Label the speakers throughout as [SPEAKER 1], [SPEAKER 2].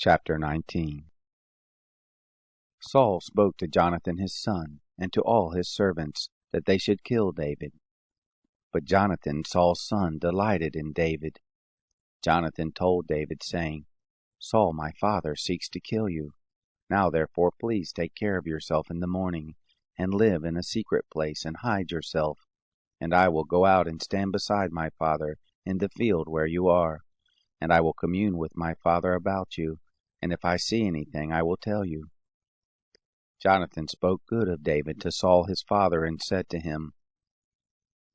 [SPEAKER 1] Chapter 19. Saul spoke to Jonathan his son, and to all his servants, that they should kill David. But Jonathan, Saul's son, delighted in David. Jonathan told David, saying, Saul my father seeks to kill you. Now therefore please take care of yourself in the morning, and live in a secret place, and hide yourself. And I will go out and stand beside my father in the field where you are, and I will commune with my father about you, and if I see anything I will tell you. Jonathan spoke good of David to Saul his father, and said to him,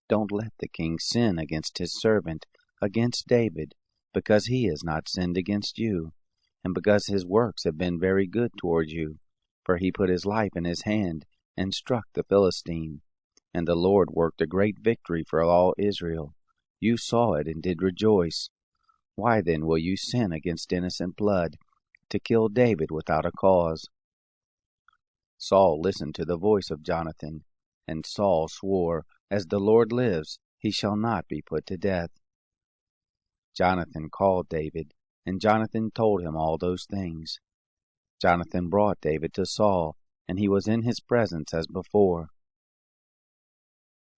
[SPEAKER 1] Don't let the king sin against his servant, against David, because he has not sinned against you, and because his works have been very good toward you. For he put his life in his hand, and struck the Philistine. And the Lord worked a great victory for all Israel. You saw it, and did rejoice. Why then will you sin against innocent blood, to kill David without a cause? Saul listened to the voice of Jonathan, and Saul swore, As the Lord lives, he shall not be put to death. Jonathan called David, and Jonathan told him all those things. Jonathan brought David to Saul, and he was in his presence as before.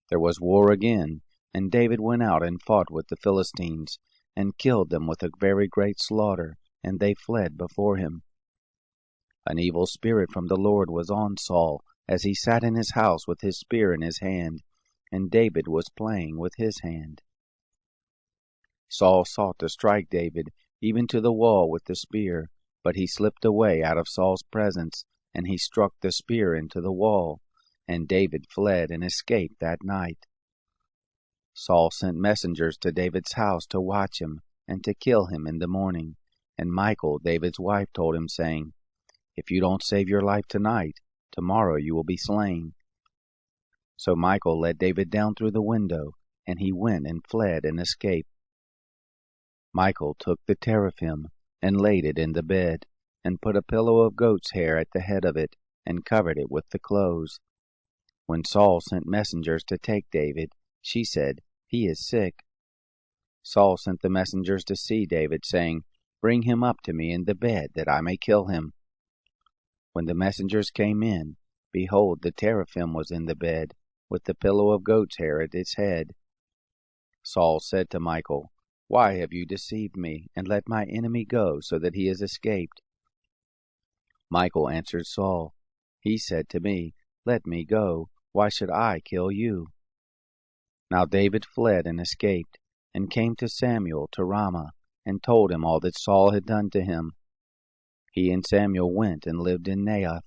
[SPEAKER 1] There was war again, and David went out and fought with the Philistines, and killed them with a very great slaughter, and they fled before him. An evil spirit from the Lord was on Saul, as he sat in his house with his spear in his hand, and David was playing with his hand. Saul sought to strike David, even to the wall with the spear, but he slipped away out of Saul's presence, and he struck the spear into the wall, and David fled and escaped that night. Saul sent messengers to David's house to watch him, and to kill him in the morning. And Michal, David's wife, told him, saying, If you don't save your life tonight, tomorrow you will be slain. So Michal let David down through the window, and he went and fled and escaped. Michal took the teraphim, and laid it in the bed, and put a pillow of goat's hair at the head of it, and covered it with the clothes. When Saul sent messengers to take David, she said, He is sick. Saul sent the messengers to see David, saying, Bring him up to me in the bed, that I may kill him. When the messengers came in, behold, the teraphim was in the bed, with the pillow of goat's hair at its head. Saul said to Michal, Why have you deceived me, and let my enemy go, so that he has escaped? Michal answered Saul, He said to me, Let me go. Why should I kill you? Now David fled and escaped, and came to Samuel to Ramah, and told him all that Saul had done to him. He and Samuel went and lived in Naioth.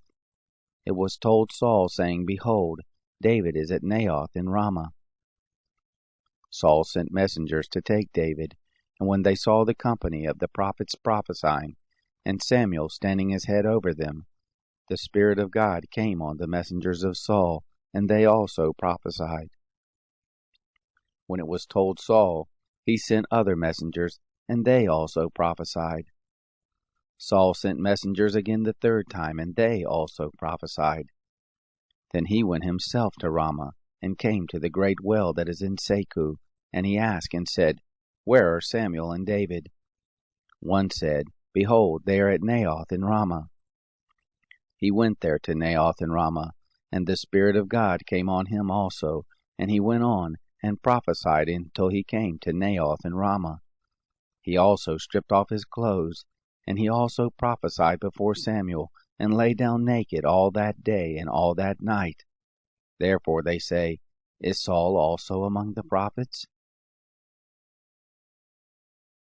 [SPEAKER 1] It was told Saul, saying, Behold, David is at Naioth in Ramah. Saul sent messengers to take David, and when they saw the company of the prophets prophesying, and Samuel standing his head over them, the Spirit of God came on the messengers of Saul, and they also prophesied. When it was told Saul, he sent other messengers, and they also prophesied. Saul sent messengers again the third time, and they also prophesied. Then he went himself to Ramah, and came to the great well that is in Secu, and he asked and said, Where are Samuel and David? One said, Behold, they are at Naioth in Ramah. He went there to Naioth in Ramah, and the Spirit of God came on him also, and he went on and prophesied until he came to Naioth in Ramah. He also stripped off his clothes, and he also prophesied before Samuel, and lay down naked all that day and all that night. Therefore they say, Is Saul also among the prophets?